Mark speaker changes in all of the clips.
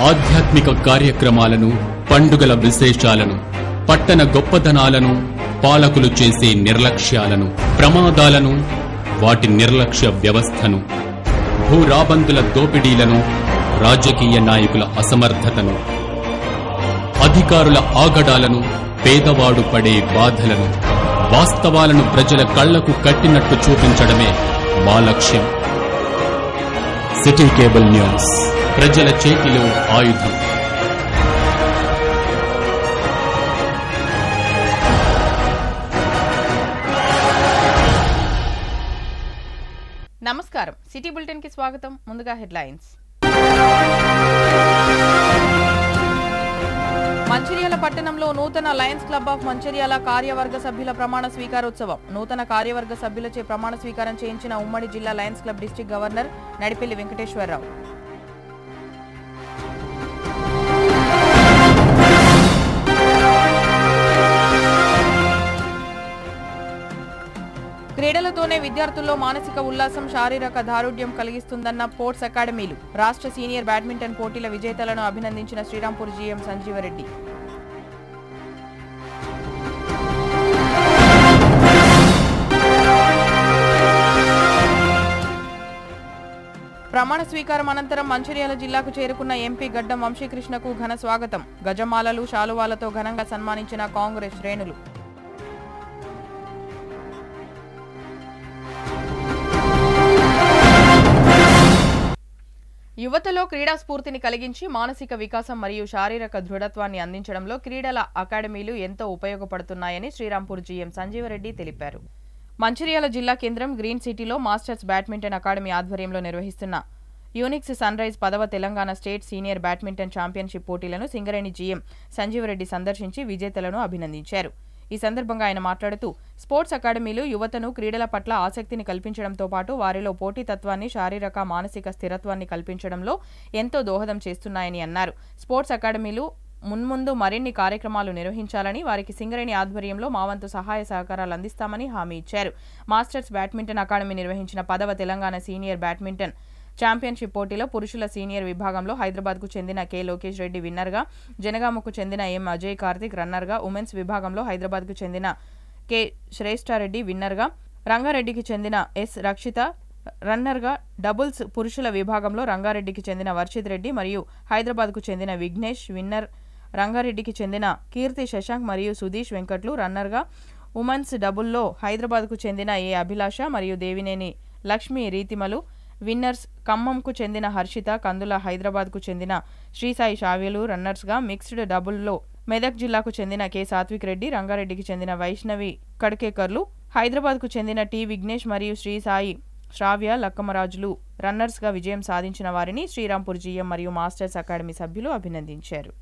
Speaker 1: ఆధ్యాత్మిక కార్యక్రమాలను, పండుగల విశేషాలను, పట్టణ గొప్పదనాలను, పాలకులు చేసే నిర్లక్ష్యాలను, ప్రమాదాలను, వాటి నిర్లక్ష్య వ్యవస్థను, భూరాబందుల దోపిడీలను, రాజకీయ నాయకుల అసమర్థతను, అధికారుల ఆగడాలను, పేదవాడు పడే బాధలను, వాస్తవాలను ప్రజల కళ్లకు కట్టినట్టు చూపించడమే మా లక్ష్యం. సిటీ కేబుల్ న్యూస్, ప్రజల చేతిలో ఆయుధం.
Speaker 2: నమస్కారం, సిటీ బులెటిన్ కి స్వాగతం. ముందుగా హెడ్లైన్స్. మంచిర్యాల పట్టణంలో నూతన లయన్స్ క్లబ్ ఆఫ్ మంచిర్యాల కార్యవర్గ సభ్యుల ప్రమాణ స్వీకారోత్సవం. నూతన కార్యవర్గ సభ్యులచే ప్రమాణ స్వీకారం చేయించిన ఉమ్మడి జిల్లా Lions club district governor Nadipelli Venkateswararao. క్రీడలతోనే విద్యార్థుల్లో మానసిక ఉల్లాసం, శారీరక దారుఢ్యం కలిగిస్తుందన్న స్పోర్ట్స్ అకాడమీలు. రాష్ట్ర సీనియర్ బ్యాడ్మింటన్ పోటీల విజేతలను అభినందించిన శ్రీరాంపూర్ జీఎం సంజీవరెడ్డి. ప్రమాణ స్వీకారం అనంతరం మంచిర్యాల జిల్లాకు చేరుకున్న ఎంపీ గడ్డం వంశీకృష్ణకు ఘన స్వాగతం. గజమాలలు, శాలువాలతో ఘనంగా సన్మానించిన కాంగ్రెస్ శ్రేణులు. యువతలో క్రీడా స్ఫూర్తిని కలిగించి మానసిక వికాసం మరియు శారీరక దృఢత్వాన్ని అందించడంలో క్రీడల అకాడమీలు ఎంతో ఉపయోగపడుతున్నాయని శ్రీరాంపూర్ జీఎం సంజీవరెడ్డి తెలిపారు. మంచిర్యాల జిల్లా కేంద్రం గ్రీన్ సిటీలో మాస్టర్స్ బ్యాడ్మింటన్ అకాడమీ ఆధ్వర్యంలో నిర్వహిస్తున్న యూనిక్స్ సన్ రైజ్ 10వ Telangana state senior badminton championship పోటీలను సింగరేణి జీఎం సంజీవరెడ్డి సందర్శించి విజేతలను అభినందించారు. ఈ సందర్భంగా ఆయన మాట్లాడుతూ స్పోర్ట్స్ అకాడమీలు యువతను క్రీడల పట్ల ఆసక్తిని కల్పించడంతో పాటు వారిలో పోటీతత్వాన్ని, శారీరక మానసిక స్థిరత్వాన్ని కల్పించడంలో ఎంతో దోహదం చేస్తున్నాయని అన్నారు. స్పోర్ట్స్ అకాడమీలు మున్ముందు మరిన్ని కార్యక్రమాలు నిర్వహించాలని, వారికి సింగరేణి ఆధ్వర్యంలో మా వంతు సహాయ సహకారాలు అందిస్తామని హామీ ఇచ్చారు. మాస్టర్స్ బ్యాడ్మింటన్ అకాడమీ నిర్వహించిన 10వ తెలంగాణ సీనియర్ బ్యాడ్మింటన్ ఛాంపియన్షిప్ పోటీలో పురుషుల సీనియర్ విభాగంలో హైదరాబాద్కు చెందిన కె లోకేష్ రెడ్డి విన్నర్గా, జనగామకు చెందిన ఎం అజయ్ కార్తిక్ రన్నర్గా, ఉమెన్స్ విభాగంలో హైదరాబాద్కు చెందిన కె శ్రేష్ఠారెడ్డి విన్నర్గా, రంగారెడ్డికి చెందిన ఎస్ రక్షిత రన్నర్గా, డబుల్స్ పురుషుల విభాగంలో రంగారెడ్డికి చెందిన వర్షిత్ రెడ్డి మరియు హైదరాబాద్కు చెందిన విఘ్నేష్ విన్నర్, రంగారెడ్డికి చెందిన కీర్తి శశాంక్ మరియు సుధీష్ వెంకట్లు రన్నర్గా, ఉమెన్స్ డబుల్లో హైదరాబాద్కు చెందిన ఏ అభిలాష మరియు దేవినేని లక్ష్మి రీతిమలు విన్నర్స్, ఖమ్మంకు చెందిన హర్షిత కందుల, హైదరాబాద్కు చెందిన శ్రీసాయి షావ్యలు రన్నర్స్గా, మిక్స్డ్ డబుల్లో మెదక్ జిల్లాకు చెందిన కె సాత్విక్ రెడ్డి, రంగారెడ్డికి చెందిన వైష్ణవి కడ్కేకర్లు, హైదరాబాద్కు చెందిన టి విఘ్నేష్ మరియు శ్రీసాయి శ్రావ్య లక్కమరాజులు రన్నర్స్గా విజయం సాధించిన వారిని శ్రీరాంపూర్ జీఎం మరియు మాస్టర్స్ అకాడమీ సభ్యులు అభినందించారు.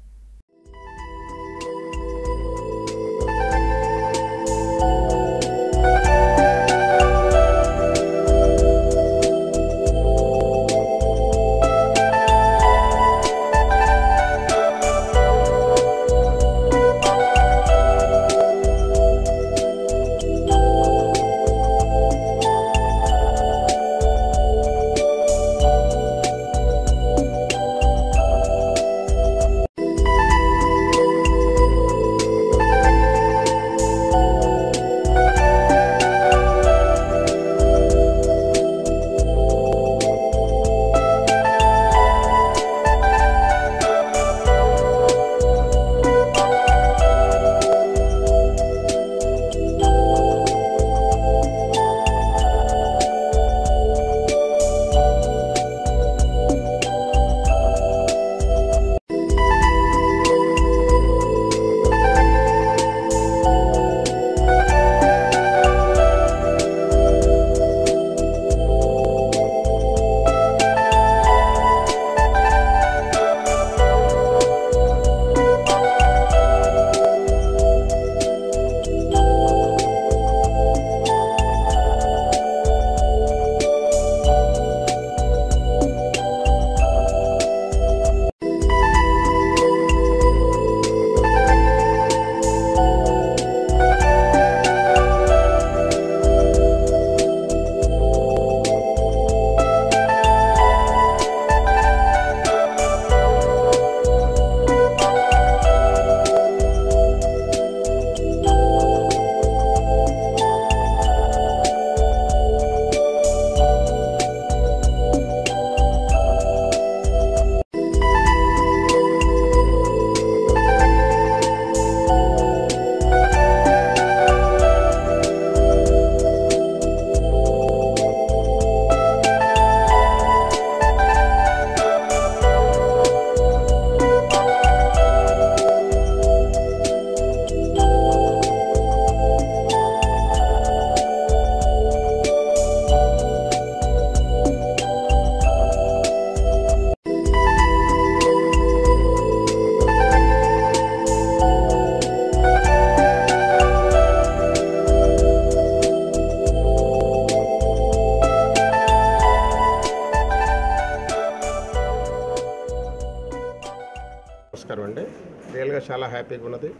Speaker 3: చాలా హ్యాపీగా ఉన్నది.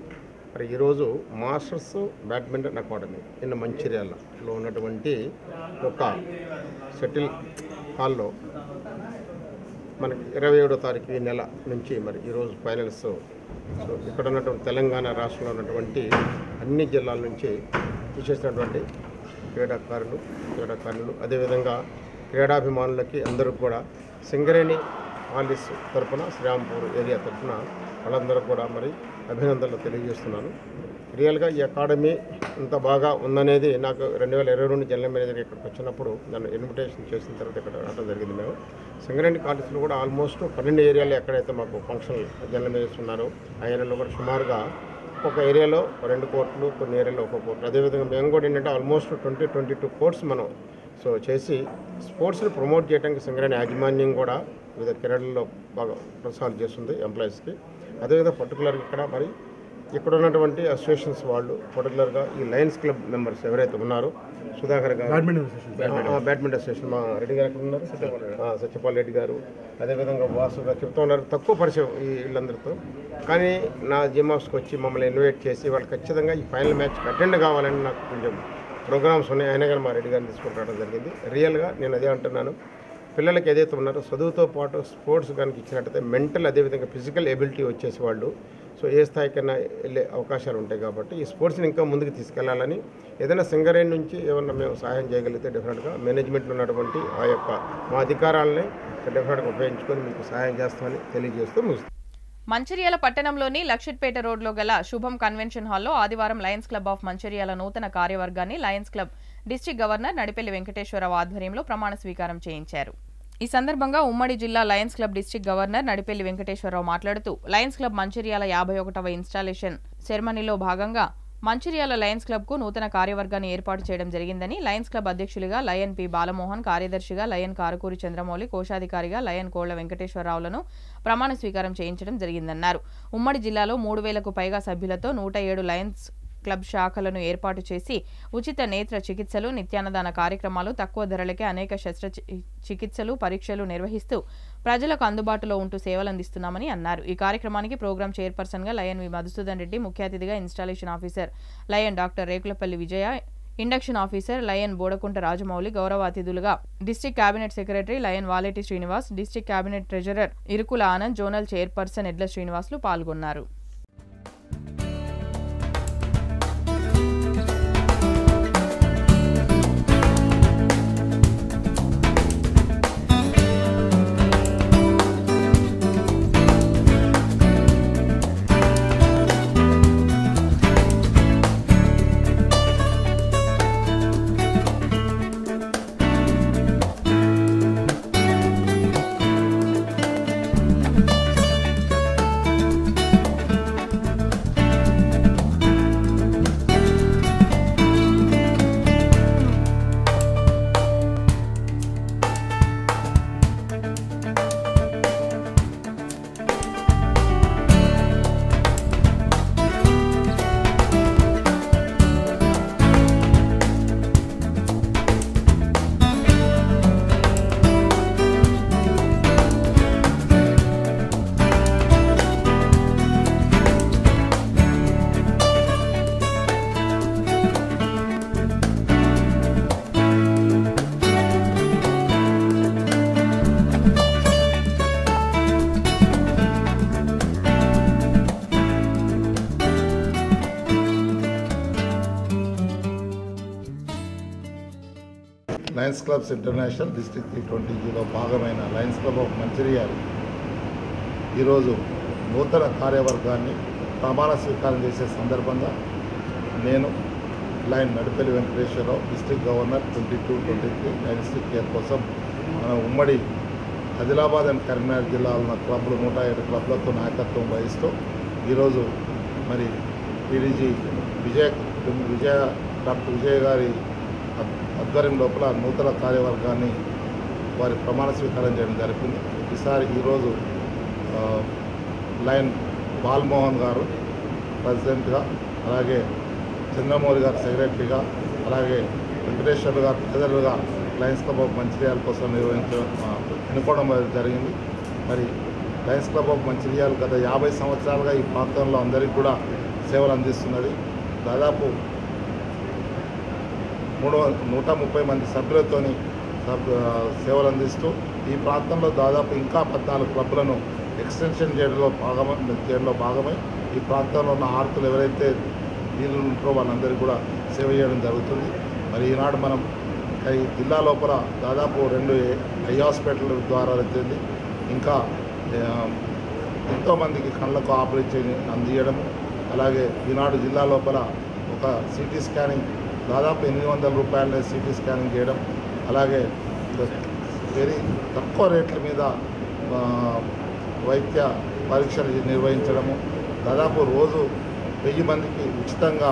Speaker 3: మరి ఈరోజు మాస్టర్స్ బ్యాడ్మింటన్ అకాడమీ నిన్న మంచిర్యాలలో ఉన్నటువంటి ఒక షటిల్ హాల్లో మనకి 27వ తారీఖు ఈ నెల నుంచి మరి ఈరోజు ఫైనల్స్. సో ఇక్కడ ఉన్నటువంటి తెలంగాణ రాష్ట్రంలో ఉన్నటువంటి అన్ని జిల్లాల నుంచి విశేషమైనటువంటి క్రీడాకారులు అదేవిధంగా క్రీడాభిమానులకి అందరూ కూడా సింగరేణి ఆలిస్ తరఫున శ్రీరాంపూర్ ఏరియా తరఫున వాళ్ళందరూ కూడా మరి అభినందనలు తెలియజేస్తున్నాను. రియల్గా ఈ అకాడమీ ఇంత బాగా ఉందనేది నాకు 2022 జనరల్ మేనేజర్ ఇక్కడికి వచ్చినప్పుడు నన్ను ఇన్విటేషన్ చేసిన తర్వాత ఇక్కడ రావడం జరిగింది. మేము సింగరేణి కాలేజ్లో కూడా ఆల్మోస్ట్ 12 ఏరియాలో ఎక్కడైతే మాకు ఫంక్షనల్ జనరల్ మేనేజర్స్ ఉన్నారో ఆ ఏరియాలో కూడా సుమారుగా ఒక ఏరియాలో 2 కోర్టులు, కొన్ని ఏరియాలో 1 కోర్టు. అదేవిధంగా మేము కూడా ఏంటంటే ఆల్మోస్ట్ 22 కోర్ట్స్ మనం చేసి స్పోర్ట్స్ని ప్రమోట్ చేయడానికి సింగరేణి యాజమాన్యం కూడా వివిధ క్రీడల్లో బాగా ప్రోత్సాహాలు చేస్తుంది ఎంప్లాయీస్కి. అదేవిధంగా పర్టికులర్గా ఇక్కడ ఉన్నటువంటి అసోసియేషన్స్ వాళ్ళు పర్టికులర్గా ఈ లయన్స్ క్లబ్ మెంబర్స్ ఎవరైతే ఉన్నారో సుధాకర్ గారు బ్యాడ్మింటన్ అసోసియేషన్ మా రెడ్డి గారు ఎక్కడ ఉన్నారు, సత్యపాల్ రెడ్డి గారు, అదేవిధంగా వాసు గారు చెప్తూ ఉన్నారు తక్కువ పరిచయం ఈ వీళ్ళందరితో. కానీ నా జిమ్ హౌస్కి వచ్చి మమ్మల్ని ఇన్వైట్ చేసి వాళ్ళు ఖచ్చితంగా ఈ ఫైనల్ మ్యాచ్కి అటెండ్ కావాలని నాకు కొంచెం ప్రోగ్రామ్స్ ఉన్నాయి. అయినా కానీ మా రెడ్డి గారిని తీసుకుని రావడం జరిగింది. రియల్గా నేను అదే అంటున్నాను, పిల్లలకి ఏదైతే ఉన్నారో చదువుతో పాటు స్పోర్ట్స్ కనుక ఇచ్చినట్టయితే మెంటల్ అదేవిధంగా ఫిజికల్ ఎబిలిటీ వచ్చేసి వాళ్ళు ఏ స్థాయికైనా వెళ్ళే అవకాశాలు ఉంటాయి. కాబట్టి ఈ స్పోర్ట్స్ని ఇంకా ముందుకు తీసుకెళ్లాలని ఏదైనా సింగరేణి నుంచి ఏమన్నా మేము సహాయం చేయగలిగితే డెఫినెట్గా మేనేజ్మెంట్లో ఉన్నటువంటి ఆ యొక్క మా అధికారాలని డెఫినెట్గా ఉపయోగించుకొని మీకు సహాయం చేస్తామని తెలియజేస్తూ ముగిస్తాం.
Speaker 2: మంచిర్యాల పట్టణంలోని లక్షిట్పేట రోడ్లో గల శుభం కన్వెన్షన్ హాల్లో ఆదివారం లయన్స్ క్లబ్ ఆఫ్ మంచిర్యాల నూతన కార్యవర్గాన్ని Lions club district governor Nadipelli Venkateswararao ఆధ్వర్యంలో ప్రమాణ స్వీకారం చేయించారు. ఈ సందర్భంగా ఉమ్మడి జిల్లా Lions club district governor Nadipelli Venkateswararao మాట్లాడుతూ లయన్స్ క్లబ్ మంచిర్యాల 51వ ఇన్స్టాలేషన్ సెరమనీలో భాగంగా మంచిర్యాల లయన్స్ క్లబ్ కు నూతన కార్యవర్గాన్ని ఏర్పాటు చేయడం జరిగిందని, లయన్స్ క్లబ్ అధ్యక్షులుగా లయన్ పి బాలమోహన్, కార్యదర్శిగా లయన్ కారుకూరి చంద్రమౌళి, కోశాధికారిగా లయన్ కోళ్ల వెంకటేశ్వరరావులను ప్రమాణ స్వీకారం చేయించడం జరిగిందన్నారు. ఉమ్మడి జిల్లాలో 3000కు పైగా సభ్యులతో 107 లయన్స్ క్లబ్ శాఖలను ఏర్పాటు చేసి ఉచిత నేత్ర చికిత్సలు, నిత్యాన్నదాన కార్యక్రమాలు, తక్కువ ధరలకే అనేక శస్త్రచికిత్సలు, పరీక్షలు నిర్వహిస్తూ ప్రజలకు అందుబాటులో ఉంటూ సేవలందిస్తున్నామని అన్నారు. ఈ కార్యక్రమానికి ప్రోగ్రాం చైర్పర్సన్ గా లయన్ వి మధుసూదన్ రెడ్డి, ముఖ్య అతిథిగా installation officer lion doctor Rekulapalli Vijaya, induction officer lion Bodakunta Rajamouli, గౌరవ అతిథులుగా district cabinet secretary lion Valeti Srinivas, district cabinet treasurer Irukula Anand, zonal chairperson Edla Srinivasulu పాల్గొన్నారు.
Speaker 4: లయన్స్ క్లబ్స్ ఇంటర్నేషనల్ డిస్ట్రిక్ట్ T20లో భాగమైన లయన్స్ క్లబ్ ఆఫ్ మంచిర్యాల ఈరోజు నూతన కార్యవర్గాన్ని ప్రమాణ స్వీకారం చేసే సందర్భంగా నేను lion Nadipelli Venkateswara Rao, district governor 22-23 Lions care కోసం మన ఉమ్మడి ఆదిలాబాద్ అండ్ కరీంనగర్ జిల్లాలో ఉన్న క్లబ్లు 107 క్లబ్లతో నాయకత్వం వహిస్తూ ఈరోజు మరి పీడీజీ డాక్టర్ విజయ గారి ఆధ్వర్యం లోపల నూతన కార్యవర్గాన్ని వారి ప్రమాణ స్వీకారం చేయడం జరిగింది. ఈరోజు లయన్ బాలమోహన్ గారు ప్రెసిడెంట్గా, అలాగే చంద్రమౌళి గారు సెక్రటరీగా, అలాగే వెంకటేశ్వర్లు గారు ట్రెజరర్గా లయన్స్ క్లబ్ ఆఫ్ మంచిర్యాల కోసం ఎన్నుకోవడం జరిగింది. మరి లయన్స్ క్లబ్ ఆఫ్ మంచిర్యాల గత 50 సంవత్సరాలుగా ఈ ప్రాంతంలో అందరికీ కూడా సేవలు అందిస్తున్నది. దాదాపు 130 మంది సభ్యులతోని సేవలు అందిస్తూ ఈ ప్రాంతంలో దాదాపు ఇంకా 14 క్లబ్లను ఎక్స్టెన్షన్ చేయడంలో భాగమై ఈ ప్రాంతంలో ఉన్న ఆర్తులు ఎవరైతే దీనిలో ఉంటారో వాళ్ళందరికీ కూడా సేవ చేయడం జరుగుతుంది. మరి ఈనాడు మనం ఈ జిల్లా లోపల దాదాపు 2 ఐ హాస్పిటల్ ద్వారా వచ్చింది. ఇంకా ఎంతోమందికి కళ్ళకు ఆపరేషన్ అందించడము, అలాగే ఈనాడు జిల్లా లోపల ఒక సిటీ స్కానింగ్ దాదాపు 800 రూపాయలనే సిటీ స్కానింగ్ చేయడం, అలాగే వెరీ తక్కువ రేట్ల మీద వైద్య పరీక్షలు నిర్వహించడము, దాదాపు రోజు 1000 మందికి ఉచితంగా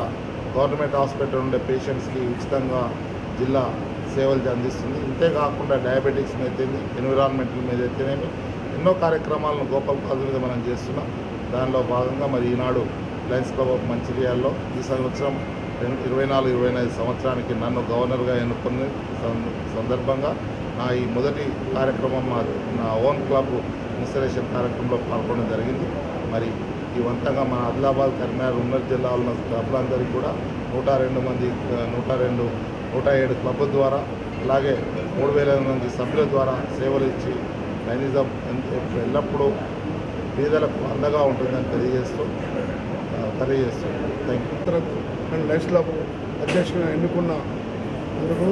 Speaker 4: గవర్నమెంట్ హాస్పిటల్ ఉండే పేషెంట్స్కి ఉచితంగా జిల్లా సేవలు అందిస్తుంది. ఇంతేకాకుండా డయాబెటిక్స్ మీద అయితేనే, ఎన్విరాన్మెంటల్ మీద అయితేనేమి ఎన్నో కార్యక్రమాలను గోపాలపాదు మీద మనం చేస్తున్నాం. దానిలో భాగంగా మరి ఈనాడు లయన్స్ క్లబ్ ఆఫ్ మంచిర్యాలలో ఈ సంవత్సరం 24-25 సంవత్సరానికి నన్ను గవర్నర్గా ఎన్నుకున్న సందర్భంగా నా ఈ మొదటి కార్యక్రమం నా ఓన్ క్లబ్ ఇన్స్టలేషన్ కార్యక్రమంలో పాల్గొనడం జరిగింది. మరి ఈ వంతంగా మన ఆదిలాబాద్, కరీంనగర్, ఉమ్మడి జిల్లాలో ఉన్న క్లబ్లందరికీ కూడా 102 మంది 107 క్లబ్ల ద్వారా, అలాగే 3000 మంది సభ్యుల ద్వారా సేవలు ఇచ్చి లైనిజం ఎల్లప్పుడూ పేదలకు అండగా ఉంటుందని తెలియజేస్తూ థ్యాంక్ యూ.
Speaker 5: నేను లయన్స్ క్లబ్ అధ్యక్షుడిగా ఎన్నుకున్న అందుకు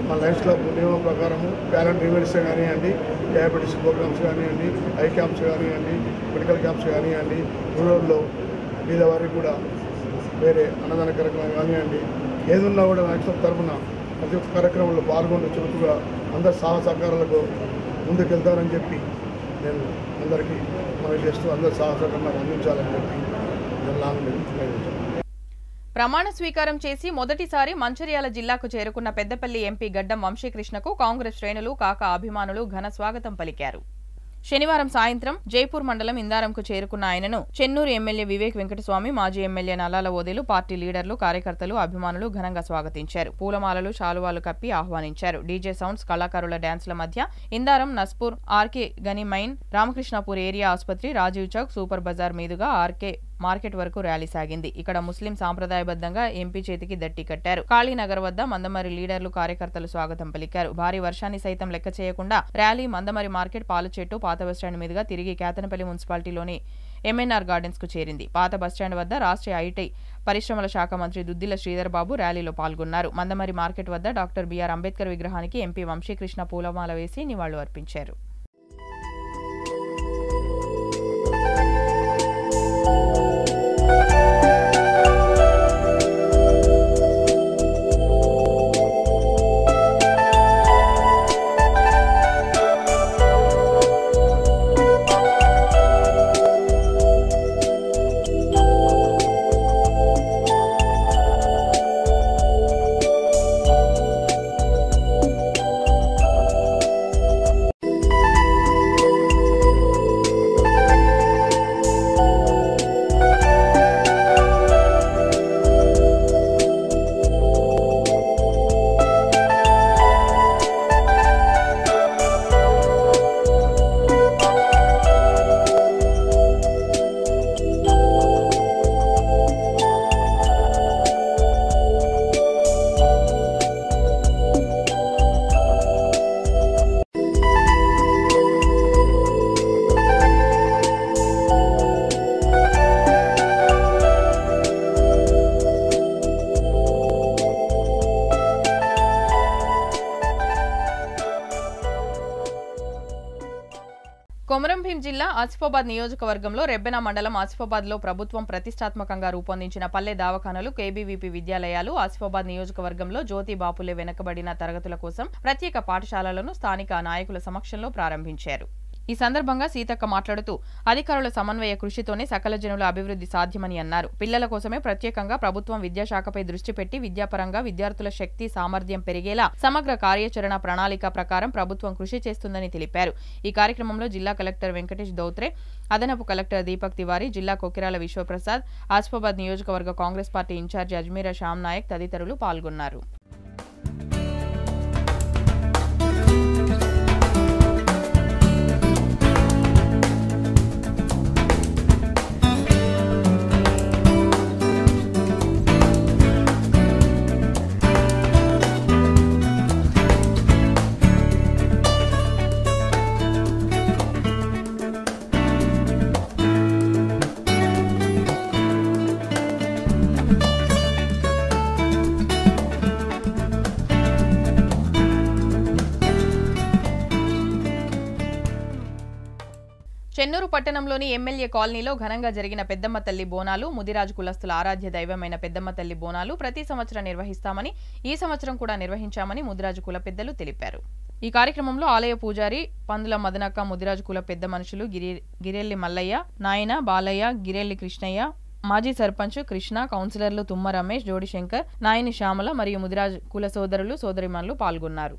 Speaker 5: మా లయన్స్ క్లబ్ నియమం ప్రకారము ప్యారెంట్ ఈవెంట్స్ కానివ్వండి, డయాబెటీస్ ప్రోగ్రామ్స్ కానివ్వండి, ఐ క్యాంప్స్ కానివ్వండి, మెడికల్ క్యాంప్స్ కానివ్వండి, రూరల్లో మీద వారికి కూడా వేరే అన్నదాన కార్యక్రమం కానివ్వండి, ఏదున్నా కూడా లయన్స్ క్లబ్ తరఫున ప్రతి ఒక్క కార్యక్రమంలో పాల్గొని చురుకుగా అందరి సహకారాలకు ముందుకెళ్తానని చెప్పి నేను అందరికీ మనవి చేస్తూ అందరి సహకారాన్ని అందించాలని చెప్పి
Speaker 2: ప్రమాణ స్వీకారం చేసి మొదటిసారి మంచిర్యాల జిల్లాకు చేరుకున్న పెద్దపల్లి ఎంపీ గడ్డం వంశీకృష్ణకు కాంగ్రెస్ శ్రేణులు, కాకా అభిమానులు ఘన స్వాగతం పలికారు. శనివారం సాయంత్రం జైపూర్ మండలం ఇందారంకు చేరుకున్న ఆయనను చెన్నూరు ఎమ్మెల్యే వివేక్ వెంకటస్వామి, మాజీ ఎమ్మెల్యే నల్లాల ఓదేలు, పార్టీ లీడర్లు, కార్యకర్తలు, అభిమానులు ఘనంగా స్వాగతించారు. పూలమాలలు, శాలువాలు కప్పి ఆహ్వానించారు. డీజే సౌండ్స్, కళాకారుల డ్యాన్స్ల మధ్య ఇందారం, నస్పూర్, ఆర్కే గని మైన్, రామకృష్ణాపూర్ ఏరియా ఆసుపత్రి, రాజీవ్ చౌక్, సూపర్ బజార్ మీదుగా ఆర్కే మార్కెట్ వరకు ర్యాలీ సాగింది. ఇక్కడ ముస్లిం సాంప్రదాయబద్ధంగా ఎంపీ చేతికి దట్టి కట్టారు. కాళీనగర్ వద్ద మందమరి లీడర్లు, కార్యకర్తలు స్వాగతం పలికారు. భారీ వర్షాన్ని సైతం లెక్క చేయకుండా ర్యాలీ మందమరి మార్కెట్, పాలచెట్టు, పాత బస్టాండ్ మీదుగా తిరిగి కేతనపల్లి మున్సిపాలిటీలోని ఎంఎన్ఆర్ గార్డెన్స్ కు చేరింది. పాత బస్టాండ్ వద్ద రాష్ట్ర ఐటీ పరిశ్రమల శాఖ మంత్రి దుద్దిల శ్రీధర్ బాబు ర్యాలీలో పాల్గొన్నారు. మందమరి మార్కెట్ వద్ద డాక్టర్ బిఆర్ అంబేద్కర్ విగ్రహానికి ఎంపీ వంశీకృష్ణ పూలమాల వేసి నివాళులు అర్పించారు. కొమరంభీం జిల్లా ఆసిఫాబాద్ నియోజకవర్గంలో రెబ్బెన మండలం ఆసిఫాబాద్ లో ప్రభుత్వం ప్రతిష్టాత్మకంగా రూపొందించిన పల్లె దవాఖానాలు, కేబీవీపీ విద్యాలయాలు, ఆసిఫాబాద్ నియోజకవర్గంలో జ్యోతి బాపులే వెనుకబడిన తరగతుల కోసం ప్రత్యేక పాఠశాలలను స్థానిక నాయకుల సమక్షంలో ప్రారంభించారు. ఈ సందర్భంగా సీతక్క మాట్లాడుతూ అధికారుల సమన్వయ కృషితోనే సకల జనుల అభివృద్ధి సాధ్యమని అన్నారు. పిల్లల కోసమే ప్రత్యేకంగా ప్రభుత్వం విద్యాశాఖపై దృష్టి పెట్టి విద్యాపరంగా విద్యార్థుల శక్తి సామర్థ్యం పెరిగేలా సమగ్ర కార్యాచరణ ప్రణాళిక ప్రకారం ప్రభుత్వం కృషి చేస్తుందని తెలిపారు. ఈ కార్యక్రమంలో జిల్లా కలెక్టర్ వెంకటేష్ దౌత్రే, అదనపు కలెక్టర్ దీపక్ తివారీ, జిల్లా కొకిరాల విశ్వప్రసాద్, ఆసిఫాబాద్ నియోజకవర్గ కాంగ్రెస్ పార్టీ ఇన్ఛార్జి అజ్మీరా శ్యామ్ నాయక్ తదితరులు పాల్గొన్నారు. చెన్నూరు పట్టణంలోని ఎమ్మెల్యే కాలనీలో ఘనంగా జరిగిన పెద్దమ్మ తల్లి బోనాలు ముదిరాజు కులస్తుల ఆరాధ్య దైవమైన పెద్దమ్మ తల్లి బోనాలు ప్రతి సంవత్సరం నిర్వహిస్తామని ఈ సంవత్సరం కూడా నిర్వహించామని ముదిరాజు కుల పెద్దలు తెలిపారు. ఈ కార్యక్రమంలో ఆలయ పూజారి పందుల మదనక్క, ముదిరాజు కుల పెద్ద మనుషులు గిరెల్లి మల్లయ్య, నాయన బాలయ్య, గిరెల్లి కృష్ణయ్య, మాజీ సర్పంచ్ కృష్ణ, కౌన్సిలర్లు తుమ్మ రమేష్, జోడి శంకర్, నాయని శ్యామల మరియు ముదిరాజు కుల సోదరులు సోదరిమణులు పాల్గొన్నారు.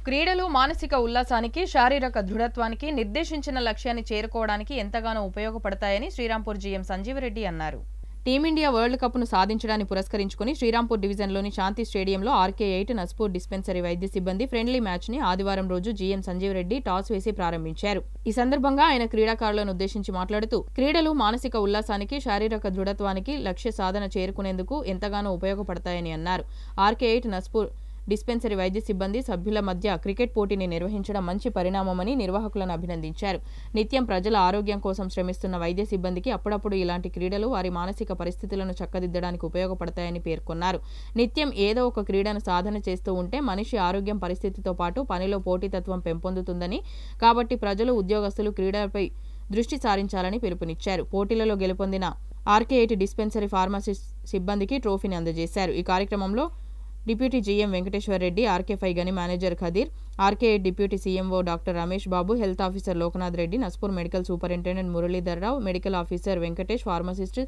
Speaker 2: క్రీడలు మానసిక ఉల్లాసానికి, శారీరక దృఢత్వానికి, నిర్దేశించిన లక్ష్యాన్ని చేరుకోవడానికి ఎంతగానో ఉపయోగపడతాయని శ్రీరాంపూర్ జీఎం సంజీవరెడ్డి అన్నారు. టీమిండియా వరల్డ్ కప్ను సాధించడాన్ని పురస్కరించుకుని శ్రీరాంపూర్ డివిజన్లోని శాంతి స్టేడియంలో ఆర్కే8 నస్పూర్ డిస్పెన్సరీ వైద్య సిబ్బంది ఫ్రెండ్లీ మ్యాచ్ని ఆదివారం రోజు జీఎం సంజీవరెడ్డి టాస్ వేసి ప్రారంభించారు. ఈ సందర్భంగా ఆయన క్రీడాకారులను ఉద్దేశించి మాట్లాడుతూ క్రీడలు మానసిక ఉల్లాసానికి, శారీరక దృఢత్వానికి, లక్ష్య సాధన చేరుకునేందుకు ఎంతగానో ఉపయోగపడతాయని అన్నారు. ఆర్కే8 నస్పూర్ డిస్పెన్సరీ వైద్య సిబ్బంది సభ్యుల మధ్య క్రికెట్ పోటీని నిర్వహించడం మంచి పరిణామమని నిర్వాహకులను అభినందించారు. నిత్యం ప్రజల ఆరోగ్యం కోసం శ్రమిస్తున్న వైద్య సిబ్బందికి అప్పుడప్పుడు ఇలాంటి క్రీడలు వారి మానసిక పరిస్థితులను చక్కదిద్దడానికి ఉపయోగపడతాయని పేర్కొన్నారు. నిత్యం ఏదో ఒక క్రీడను సాధన చేస్తూ ఉంటే మనిషి ఆరోగ్యం పరిస్థితితో పాటు పనిలో పోటీతత్వం పెంపొందుతుందని, కాబట్టి ప్రజలు, ఉద్యోగస్తులు క్రీడలపై దృష్టి సారించాలని పిలుపునిచ్చారు. పోటీలలో గెలుపొందిన ఆర్కే8 డిస్పెన్సరీ ఫార్మసిస్ట్ సిబ్బందికి ట్రోఫీని అందజేశారు. ఈ కార్యక్రమంలో డిప్యూటీ జీఎం వెంకటేశ్వర్ రెడ్డి, ఆర్కే5 గని మేనేజర్ ఖదీర్, ఆర్కే8 deputy CMO doctor Ramesh Babu, health officer Loknath Reddy, Naspur medical superintendent Muralidharrao, medical officer Venkatesh, pharmacist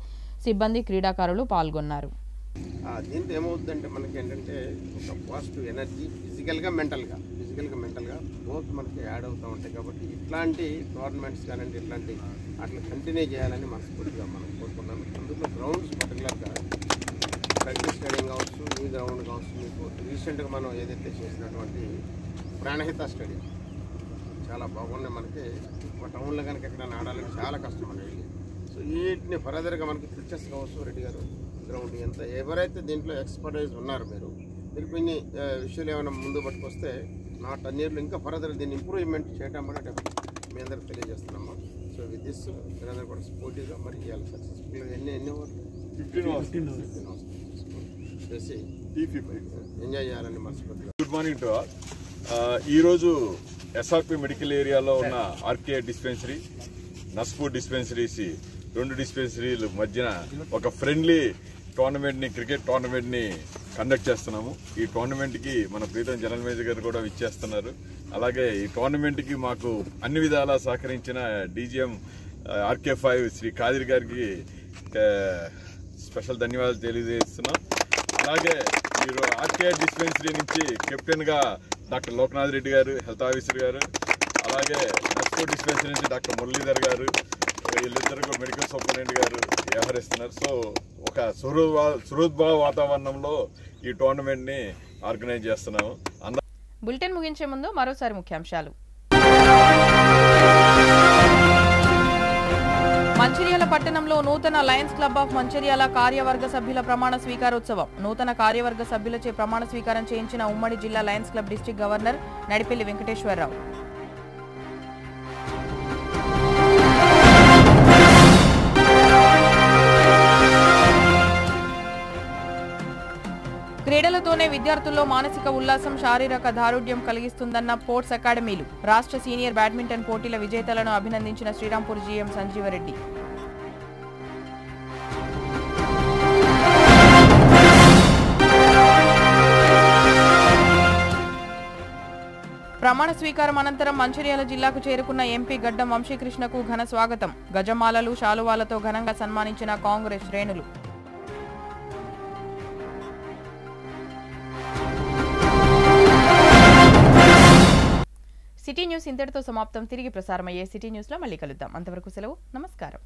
Speaker 2: సిబ్బంది, క్రీడాకారులు పాల్గొన్నారు.
Speaker 3: దీంతో ఏమవుతుందంటే మనకి ఏంటంటే ఒక పాజిటివ్ ఎనర్జీ ఫిజికల్గా మెంటల్గా బోత్ మనకి యాడ్ అవుతూ ఉంటాయి. కాబట్టి ఇట్లాంటి టోర్నమెంట్స్ కానివ్వండి, ఇట్లాంటి అట్లా కంటిన్యూ చేయాలని మనస్ఫూర్తిగా మనం కోరుకున్నాను. అందులో గ్రౌండ్స్ పర్టికులర్గా ప్రాక్టీస్ స్టేడియం కావచ్చు, ఈ గ్రౌండ్ కావచ్చు. మీకు రీసెంట్గా మనం ఏదైతే చేసినటువంటి ప్రాణహిత స్టేడియం చాలా బాగున్నాయి. మనకి ఒక టౌన్లో కనుక ఎక్కడైనా ఆడాలని చాలా కష్టం అనేది. సో వీటిని ఫర్దర్గా మనకి పిక్చర్స్ కావచ్చు, రెడ్డి గారు గ్రౌండ్ ఎంత ఎవరైతే దీంట్లో ఎక్స్పర్టైజ్ ఉన్నారు మీరు కొన్ని విషయాలు ఏమైనా ముందు పట్టుకొస్తే నా 10 years ఇంకా ఫర్దర్ దీన్ని ఇంప్రూవ్మెంట్ చేయడం కూడా మీ అందరికి తెలియజేస్తున్నాము. సో విత్ దిస్ మీరందరూ కూడా స్పోర్టివ్గా మరి ఇవ్వాలి సక్సెస్ఫుల్గా ఎన్ని ఓవర్లు 15 చేసి ఎంజాయ్ చేయాలని మనస్ఫూర్తిగా.
Speaker 6: Good morning to all. ఈరోజు ఎస్ఆర్పి మెడికల్ ఏరియాలో ఉన్న ఆర్కే డిస్పెన్సరీ, నస్పూర్ డిస్పెన్సరీస్ 2 డిస్పెన్సరీల మధ్యన ఒక ఫ్రెండ్లీ టోర్నమెంట్ని, క్రికెట్ టోర్నమెంట్ని కండక్ట్ చేస్తున్నాము. ఈ టోర్నమెంట్కి మన ప్రీతం జనరల్ మేనేజర్ గారు కూడా విచ్చేస్తున్నారు. అలాగే ఈ టోర్నమెంట్కి మాకు అన్ని విధాలా సహకరించిన డీజీఎం ఆర్కే5 శ్రీ కాదిర్ గారికి స్పెషల్ ధన్యవాదాలు తెలియజేస్తున్నాం. అలాగే మీరు ఆర్కే డిస్పెన్సరీ నుంచి కెప్టెన్గా డాక్టర్ లోకనాథ్ రెడ్డి గారు, హెల్త్ ఆఫీసర్ గారు, అలాగే నస్పూర్ డిస్పెన్సరీ నుంచి డాక్టర్ మురళీధర్ గారు, వీళ్ళిద్దరు మెడికల్ సూపరింటెండెంట్ గారు వ్యవహరిస్తున్నారు. సో ఒక సుహృద్భావ వాతావరణంలో ఈ టోర్నమెంట్ని ఆర్గనైజ్ చేస్తున్నాము.
Speaker 2: బులెటిన్ ముగించే ముందు మరోసారి ముఖ్యాంశాలు. మంచిర్యాల పట్టణంలో నూతన లయన్స్ క్లబ్ ఆఫ్ మంచిర్యాల కార్యవర్గ సభ్యుల ప్రమాణ స్వీకారోత్సవం. నూతన కార్యవర్గ సభ్యులచే ప్రమాణ స్వీకారం చేయించిన ఉమ్మడి జిల్లా Lions club district governor Nadipelli Venkateswararao. క్రీడలతోనే విద్యార్థుల్లో మానసిక ఉల్లాసం, శారీరక దారుఢ్యం కలిగిస్తుందన్న స్పోర్ట్స్ అకాడమీలు. రాష్ట్ర సీనియర్ బ్యాడ్మింటన్ పోటీల విజేతలను అభినందించిన శ్రీరాంపూర్ జీఎం సంజీవరెడ్డి. ప్రమాణ స్వీకారం అనంతరం మంచిర్యాల జిల్లాకు చేరుకున్న ఎంపీ గడ్డం వంశీకృష్ణకు ఘన స్వాగతం. గజమాలలు, శాలువాలతో ఘనంగా సన్మానించిన కాంగ్రెస్ శ్రేణులు. సిటీ న్యూస్ ఇంతటితో సమాప్తం. తిరిగి ప్రసారమయ్యే సిటీ న్యూస్లో మళ్ళీ కలుద్దాం. అంతవరకు సెలవు. నమస్కారం.